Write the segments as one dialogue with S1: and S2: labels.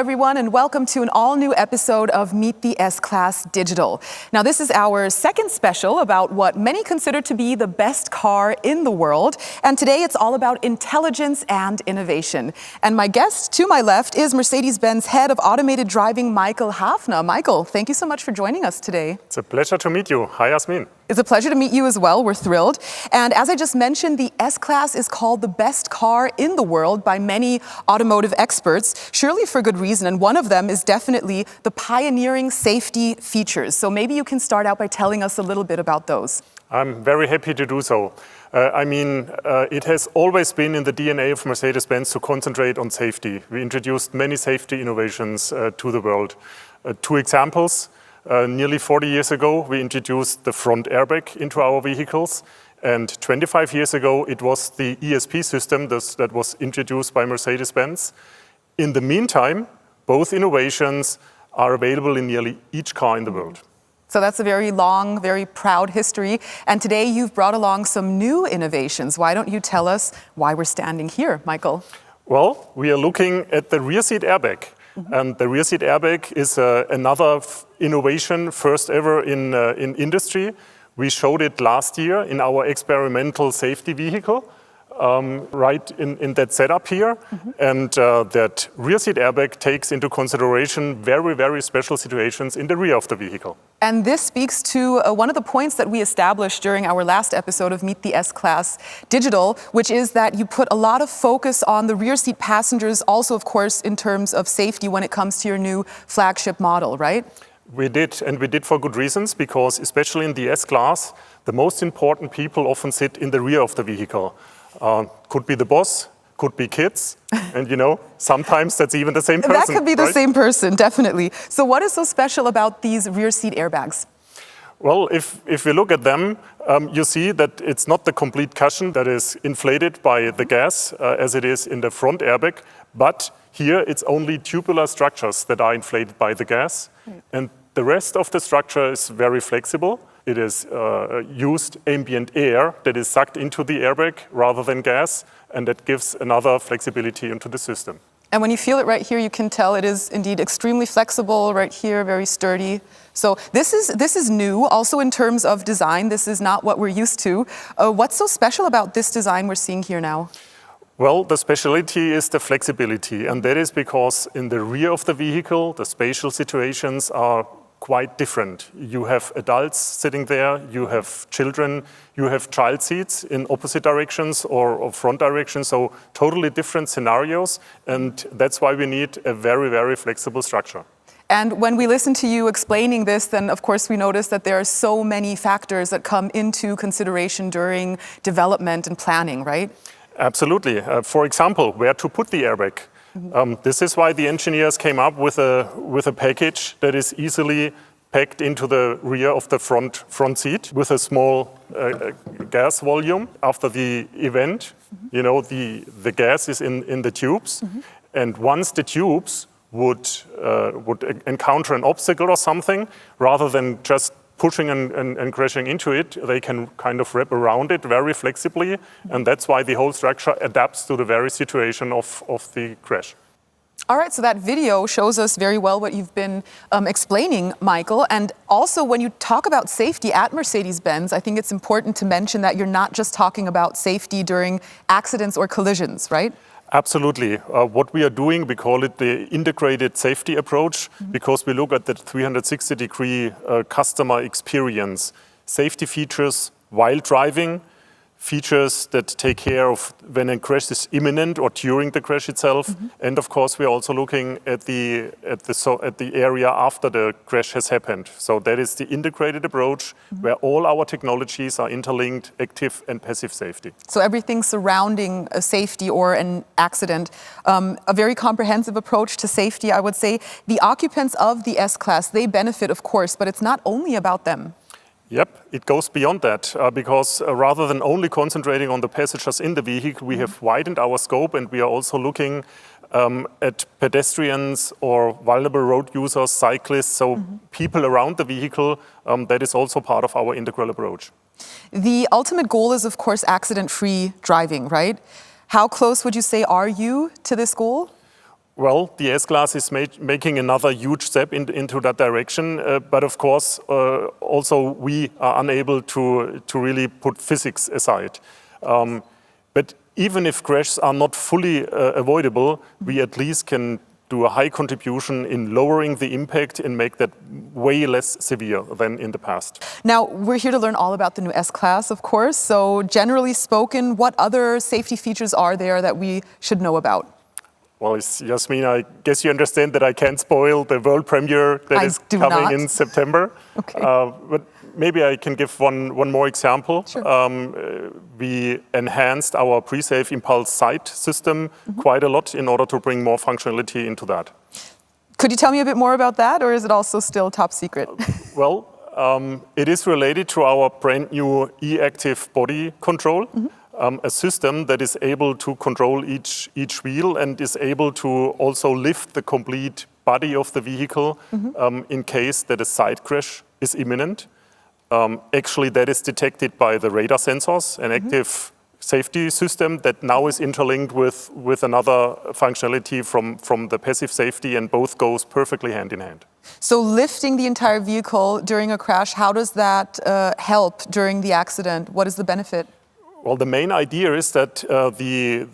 S1: everyone, and welcome to an all-new episode of Meet the S-Class Digital. Now, this is our second special about what many consider to be the best car in the world. And today it's all about intelligence and innovation. And my guest to my left is Mercedes-Benz Head of Automated Driving, Michael Hafner. Michael, thank you so much for joining us today.
S2: It's a pleasure to meet you. Hi, Yasmin.
S1: It's a pleasure to meet you as well. We're thrilled. And as I just mentioned, the S-Class is called the best car in the world by many automotive experts, surely for good reason. And one of them is definitely the pioneering safety features. So maybe you can start out by telling us a little bit about those.
S2: I'm very happy to do so. It has always been in the DNA of Mercedes-Benz to concentrate on safety. We introduced many safety innovations to the world. Two examples. Nearly 40 years ago, we introduced the front airbag into our vehicles. And 25 years ago, it was the ESP system that was introduced by Mercedes-Benz. In the meantime, both innovations are available in nearly each car in the world.
S1: So that's a very long, very proud history. And today you've brought along some new innovations. Why don't you tell us why we're standing here, Michael?
S2: Well, we are looking at the rear seat airbag. And the rear seat airbag is another innovation, first ever in industry. We showed it last year in our experimental safety vehicle, right in that setup here. And that rear seat airbag takes into consideration very, very special situations in the rear of the vehicle.
S1: And this speaks to one of the points that we established during our last episode of Meet the S-Class Digital, which is that you put a lot of focus on the rear seat passengers, also, of course, in terms of safety when it comes to your new flagship model, right?
S2: We did, and we did for good reasons, because especially in the S-Class, the most important people often sit in the rear of the vehicle. Could be the boss, could be kids, and sometimes that's even the same person.
S1: That could be the
S2: right?
S1: same person, definitely. So what is so special about these rear seat airbags?
S2: Well, if we look at them, you see that it's not the complete cushion that is inflated by the gas as it is in the front airbag, but here it's only tubular structures that are inflated by the gas. And the rest of the structure is very flexible. It is used ambient air that is sucked into the airbag rather than gas, and that gives another flexibility into the system.
S1: And when you feel it right here, you can tell it is indeed extremely flexible right here, very sturdy. So this is new, also in terms of design. This is not what we're used to. What's so special about this design we're seeing here now?
S2: Well, the speciality is the flexibility, and that is because in the rear of the vehicle, the spatial situations are quite different. You have adults sitting there, you have children, you have child seats in opposite directions or front directions, so totally different scenarios, and that's why we need a very, very flexible structure.
S1: And when we listen to you explaining this, then of course we notice that there are so many factors that come into consideration during development and planning, right?
S2: Absolutely. For example, where to put the airbag. This is why the engineers came up with a package that is easily packed into the rear of the front seat with a small gas volume. After the event, the gas is in the tubes, and once the tubes would encounter an obstacle or something, rather than just pushing and crashing into it, they can kind of wrap around it very flexibly, and that's why the whole structure adapts to the very situation of the crash.
S1: All right, so that video shows us very well what you've been explaining, Michael. And also, when you talk about safety at Mercedes-Benz, I think it's important to mention that you're not just talking about safety during accidents or collisions, right?
S2: Absolutely. What we are doing, we call it the integrated safety approach, because we look at the 360-degree customer experience. Safety features while driving, features that take care of when a crash is imminent or during the crash itself. And of course, we are also looking at the area after the crash has happened. So that is the integrated approach where all our technologies are interlinked, active and passive safety.
S1: So everything surrounding a safety or an accident, a very comprehensive approach to safety, I would say. The occupants of the S-Class, they benefit, of course, but it's not only about them.
S2: Yep, it goes beyond that, because rather than only concentrating on the passengers in the vehicle, we have widened our scope, and we are also looking at pedestrians or vulnerable road users, cyclists, so people around the vehicle. That is also part of our integral approach.
S1: The ultimate goal is, of course, accident-free driving, right? How close would you say are you to this goal?
S2: Well, the S-Klasse is making another huge step into that direction, but of course, also we are unable to really put physics aside. But even if crashes are not fully avoidable, we at least can do a high contribution in lowering the impact and make that way less severe than in the past.
S1: Now, we're here to learn all about the new S-Klasse, of course. So generally spoken, what other safety features are there that we should know about?
S2: Well, Yasmin, I guess you understand that I can't spoil the world premiere that is coming in September.
S1: Okay.
S2: But maybe I can give one more example.
S1: Sure.
S2: We enhanced our pre-safe impulse sight system quite a lot in order to bring more functionality into that.
S1: Could you tell me a bit more about that, or is it also still top secret?
S2: Well, it is related to our brand new e-active body control. A system that is able to control each wheel and is able to also lift the complete body of the vehicle in case that a side crash is imminent. Actually, that is detected by the radar sensors, an active safety system that now is interlinked with another functionality from the passive safety, and both goes perfectly hand in hand.
S1: So lifting the entire vehicle during a crash, how does that help during the accident? What is the benefit?
S2: Well, the main idea is that the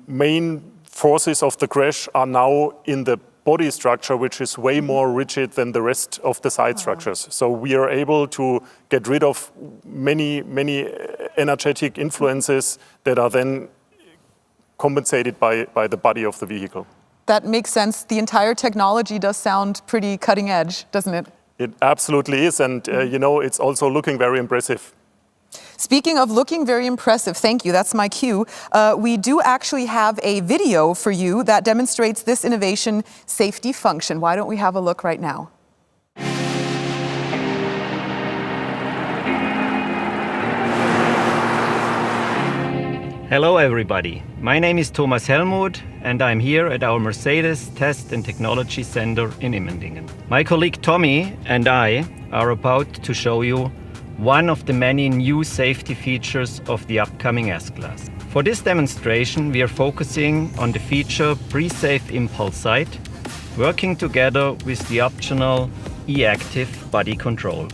S2: main forces of the crash are now in the body structure, which is way more rigid than the rest of the side structures. So we are able to get rid of many energetic influences that are then compensated by the body of the vehicle.
S1: That makes sense. The entire technology does sound pretty cutting edge, doesn't it?
S2: It absolutely is, and you know, it's also looking very impressive.
S1: Speaking of looking very impressive, thank you, that's my cue. We do actually have a video for you that demonstrates this innovation safety function. Why don't we have a look right now?
S3: Hello everybody, my name is Thomas Helmuth and I'm here at our Mercedes Test and Technology Center in Immendingen. My colleague Tommy and I are about to show you one of the many new safety features of the upcoming S-Klasse. For this demonstration, we are focusing on the feature Pre-Safe Impulse Sight, working together with the optional e-active body control.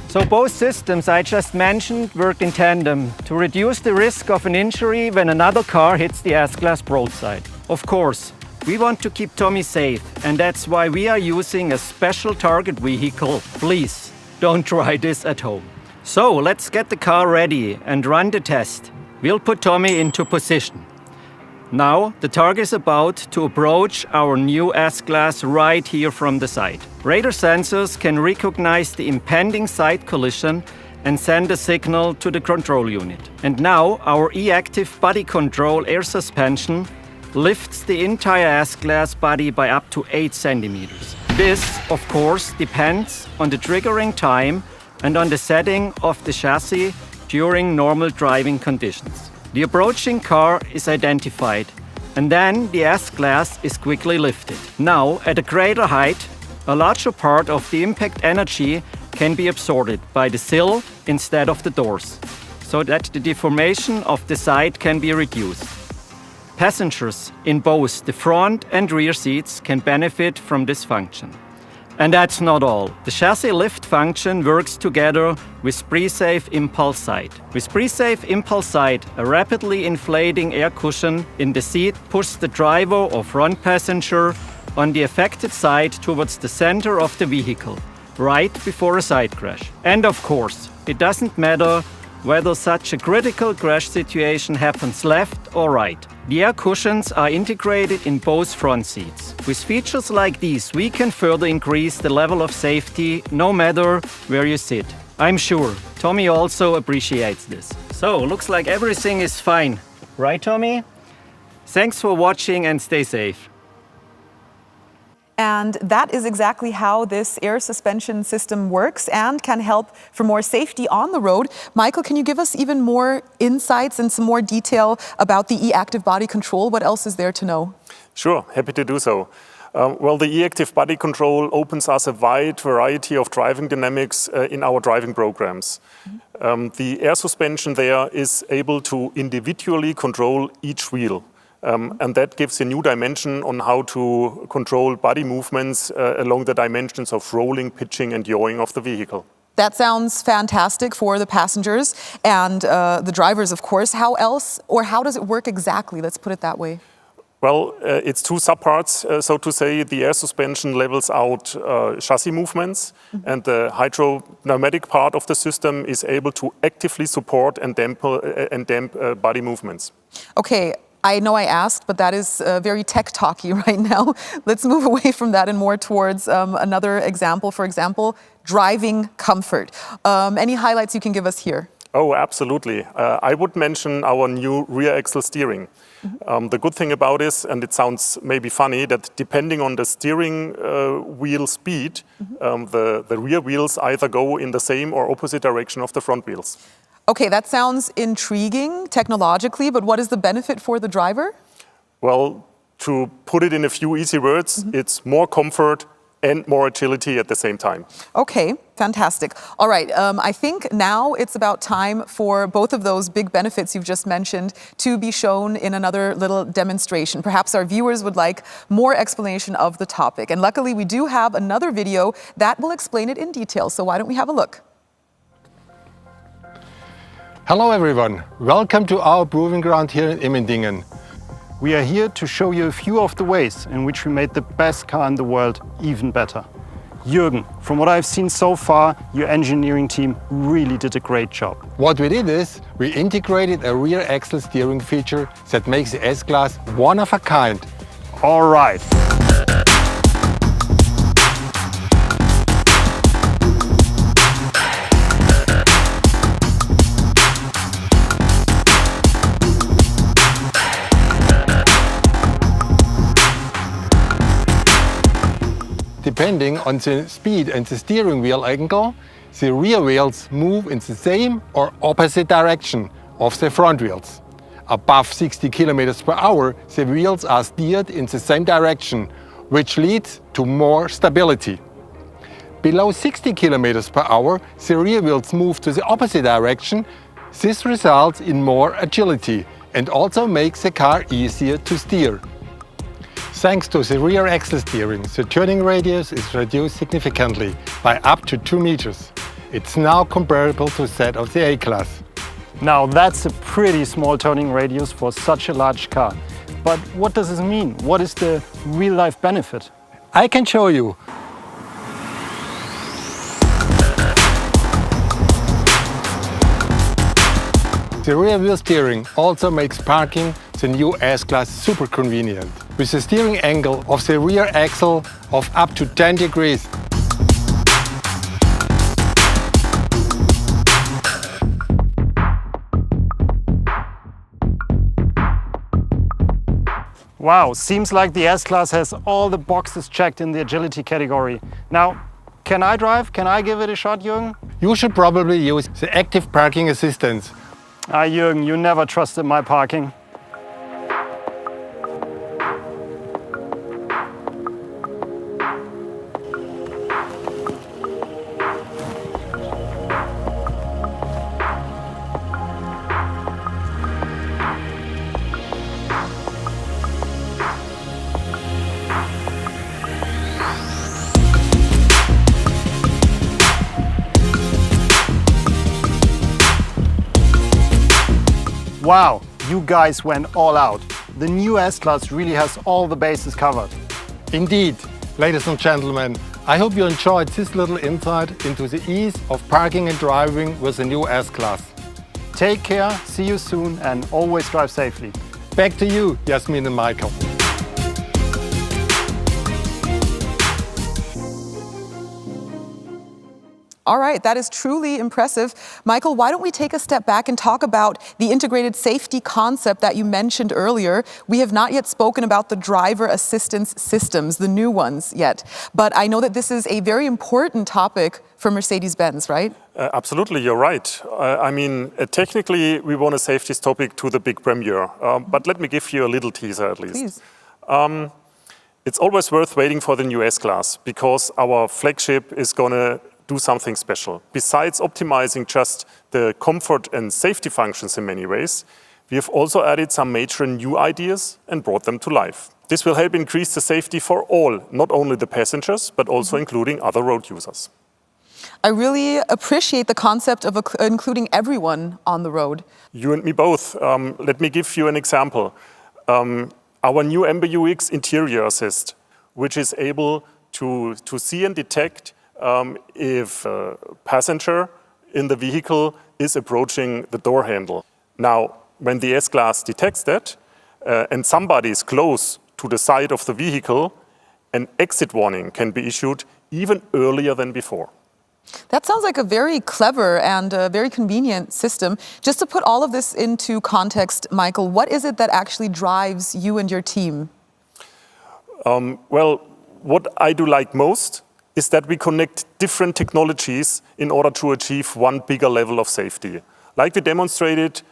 S3: So both systems I just mentioned work in tandem to reduce the risk of an injury when another car hits the S-Klasse broadside. Of course, we want to keep Tommy safe, and that's why we are using a special target vehicle. Please, don't try this at home. So, let's get the car ready and run the test. We'll put Tommy into position. Now, the target is about to approach our new S-Klasse right here from the side. Radar sensors can recognize the impending side collision and send a signal to the control unit. And now, our e-active body control air suspension lifts the entire S-Klasse body by up to 8 centimeters. This, of course, depends on the triggering time and on the setting of the chassis during normal driving conditions. The approaching car is identified, and then the S-Klasse is quickly lifted. Now, at a greater height, a larger part of the impact energy can be absorbed by the sill instead of the doors, so that the deformation of the side can be reduced. Passengers in both the front and rear seats can benefit from this function. And that's not all. The chassis lift function works together with Pre-Safe Impulse Sight. With Pre-Safe Impulse Sight, a rapidly inflating air cushion in the seat pushes the driver or front passenger on the affected side towards the center of the vehicle, right before a side crash. And of course, it doesn't matter whether such a critical crash situation happens left or right. The air cushions are integrated in both front seats. With features like these, we can further increase the level of safety no matter where you sit. I'm sure Tommy also appreciates this. So, looks like everything is fine. Right, Tommy? Thanks for watching and stay safe.
S1: And that is exactly how this air suspension system works and can help for more safety on the road. Michael, can you give us even more insights and some more detail about the e-active body control? What else is there to know?
S2: Sure, happy to do so. Well, the e-active body control opens us a wide variety of driving dynamics in our driving programs. The air suspension there is able to individually control each wheel. And that gives a new dimension on how to control body movements along the dimensions of rolling, pitching, and yawing of the vehicle.
S1: That sounds fantastic for the passengers and the drivers, of course. How else, or how does it work exactly? Let's put it that way.
S2: Well, it's two subparts, so to say. The air suspension levels out chassis movements, and the hydropneumatic part of the system is able to actively support and damp body movements.
S1: Okay, I know I asked, but that is very tech-talky right now. Let's move away from that and more towards another example. For example, driving comfort. Any highlights you can give us here?
S2: Oh, absolutely. I would mention our new rear axle steering. The good thing about this, and it sounds maybe funny, that depending on the steering wheel speed, the rear wheels either go in the same or opposite direction of the front wheels.
S1: Okay, that sounds intriguing technologically, but what is the benefit for the driver?
S2: Well, to put it in a few easy words, it's more comfort and more agility at the same time.
S1: Okay, fantastic. All right, I think now it's about time for both of those big benefits you've just mentioned to be shown in another little demonstration. Perhaps our viewers would like more explanation of the topic. And luckily, we do have another video that will explain it in detail. So why don't we have a look?
S4: Hello everyone, welcome to our proving ground here in Immendingen.
S5: We are here to show you a few of the ways in which we made the best car in the world even better. Jürgen, from what I've seen so far, your engineering team really did a great job.
S4: What we did is, we integrated a rear axle steering feature that makes the S-Class one of a kind.
S5: All right.
S4: Depending on the speed and the steering wheel angle, the rear wheels move in the same or opposite direction of the front wheels. Above 60 km per hour, the wheels are steered in the same direction, which leads to more stability. Below 60 km per hour, the rear wheels move to the opposite direction. This results in more agility and also makes the car easier to steer. Thanks to the rear axle steering, the turning radius is reduced significantly by up to 2 meters. It's now comparable to that of the A-Class.
S5: Now that's a pretty small turning radius for such a large car. But what does this mean? What is the real-life benefit?
S4: I can show you. The rear wheel steering also makes parking the new S-Class super convenient, with a steering angle of the rear axle of up to 10 degrees.
S5: Wow, seems like the S-Class has all the boxes checked in the agility category. Now, can I drive? Can I give it a shot, Jürgen?
S4: You should probably use the active parking assistance.
S5: Ah, Jürgen, you never trusted my parking. Wow, you guys went all out. The new S-Class really has all the bases covered.
S4: Indeed, ladies and gentlemen, I hope you enjoyed this little insight into the ease of parking and driving with the new S-Class.
S5: Take care, see you soon, and always drive safely.
S4: Back to you, Jasmin and Michael.
S1: All right, that is truly impressive. Michael, why don't we take a step back and talk about the integrated safety concept that you mentioned earlier. We have not yet spoken about the driver assistance systems, the new ones yet. But I know that this is a very important topic for Mercedes-Benz, right?
S2: Absolutely, you're right. I mean, technically, we want to save this topic to the big premiere. But let me give you a little teaser at least.
S1: Please.
S2: It's always worth waiting for the new S-Class because our flagship is going to do something special. Besides optimizing just the comfort and safety functions in many ways, we have also added some major new ideas and brought them to life. This will help increase the safety for all, not only the passengers, but also including other road users.
S1: I really appreciate the concept of including everyone on the road.
S2: You and me both. Let me give you an example. Our new MBUX interior assist, which is able to see and detect if a passenger in the vehicle is approaching the door handle. Now, when the S-Klasse detects that and somebody is close to the side of the vehicle, an exit warning can be issued even earlier than before.
S1: That sounds like a very clever and a very convenient system. Just to put all of this into context, Michael, what is it that actually drives you and your team?
S2: Well, what I do like most is that we connect different technologies in order to achieve one bigger level of safety. Like we demonstrated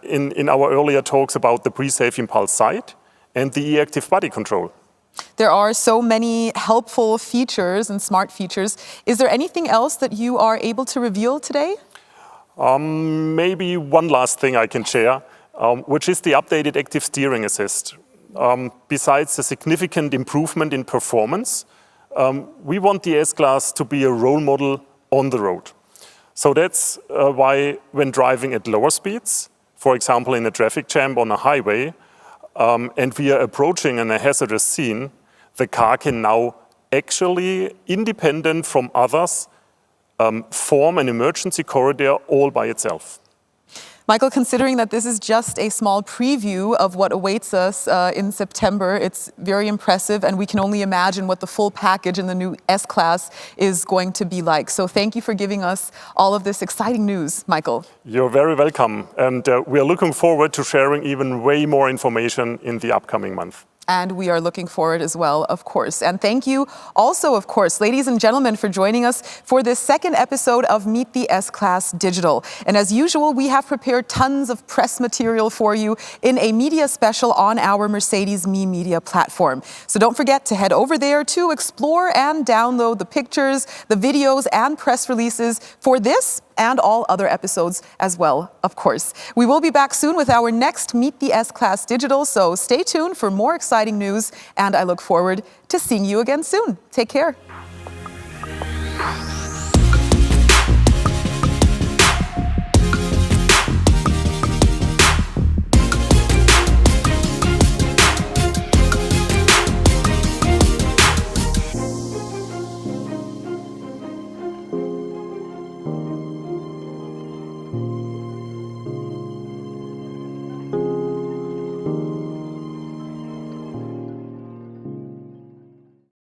S2: in our earlier talks about the pre-safe impulse sight and the e-active body control.
S1: There are so many helpful features and smart features. Is there anything else that you are able to reveal today?
S2: Maybe one last thing I can share, which is the updated active steering assist. Besides the significant improvement in performance, we want the S-Klasse to be a role model on the road. So that's why when driving at lower speeds, for example in a traffic jam on a highway, and we are approaching a hazardous scene, the car can now actually, independent from others, form an emergency corridor all by itself.
S1: Michael, considering that this is just a small preview of what awaits us in September, it's very impressive, and we can only imagine what the full package in the new S-Klasse is going to be like. So thank you for giving us all of this exciting news, Michael.
S2: You're very welcome, and we are looking forward to sharing even way more information in the upcoming month.
S1: And we are looking forward as well, of course. And thank you also, of course, ladies and gentlemen, for joining us for this second episode of Meet the S-Klasse Digital. And as usual, we have prepared tons of press material for you in a media special on our Mercedes Me Media platform. So don't forget to head over there to explore and download the pictures, the videos, and press releases for this and all other episodes as well, of course. We will be back soon with our next Meet the S-Klasse Digital, so stay tuned for more exciting news, and I look forward to seeing you again soon. Take care.